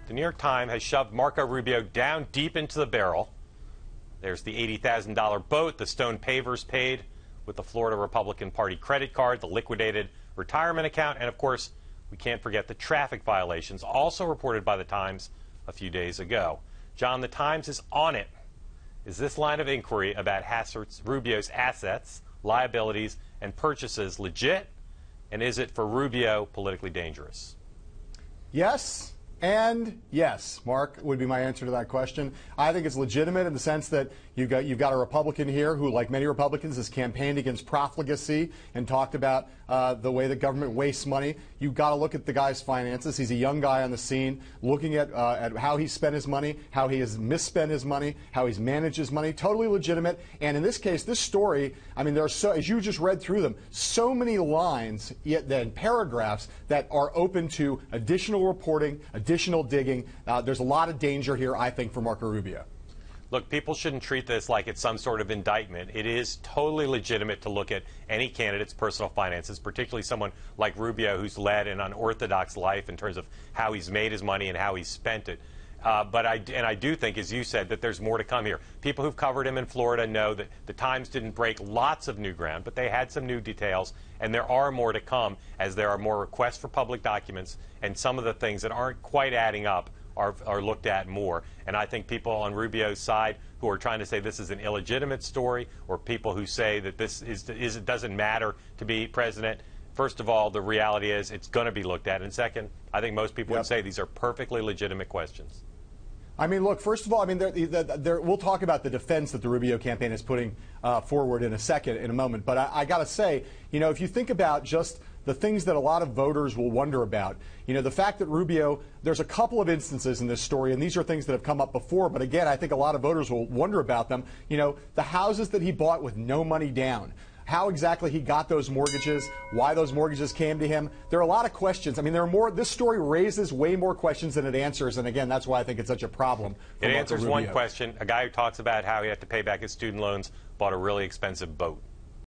The New York Times has shoved Marco Rubio down deep into the barrel. There's the $80,000 boat, the stone pavers paid with the Florida Republican Party credit card, the liquidated retirement account, and of course, we can't forget the traffic violations, also reported by the Times a few days ago. John, the Times is on it. Is this line of inquiry about Rubio's assets, liabilities, and purchases legit? And is it for Rubio politically dangerous? Yes. And yes, Mark, would be my answer to that question. I think it's legitimate in the sense that you've got a Republican here who, like many Republicans, has campaigned against profligacy and talked about the way the government wastes money. You've got to look at the guy's finances. He's a young guy on the scene, looking at how he spent his money, how he has misspent his money, how he's managed his money. Totally legitimate. And in this case, this story, I mean, there are so, as you just read through them, so many lines and paragraphs that are open to additional reporting, additional digging. There's a lot of danger here, I think, for Marco Rubio. Look, people shouldn't treat this like it's some sort of indictment. It is totally legitimate to look at any candidate's personal finances, particularly someone like Rubio, who's led an unorthodox life in terms of how he's made his money and how he's spent it. But I do think, as you said, that there's more to come here. People who've covered him in Florida know that the Times didn't break lots of new ground, but they had some new details, and there are more to come as there are more requests for public documents, and some of the things that aren't quite adding up are looked at more. And I think people on Rubio's side who are trying to say this is an illegitimate story, or people who say that this it doesn't matter to be president, first of all, the reality is it's going to be looked at. And second, I think most people would say these are perfectly legitimate questions. I mean, look, first of all, I mean, we'll talk about the defense that the Rubio campaign is putting forward in a moment. But I got to say, you know, if you think about just the things that a lot of voters will wonder about, you know, the fact that Rubio, there's a couple of instances in this story, and these are things that have come up before, but again, I think a lot of voters will wonder about them. You know, the houses that he bought with no money down, how exactly he got those mortgages, why those mortgages came to him. There are a lot of questions. I mean, there are more. This story raises way more questions than it answers, and again, that's why I think it's such a problem. It answers one question. A guy who talks about how he had to pay back his student loans bought a really expensive boat.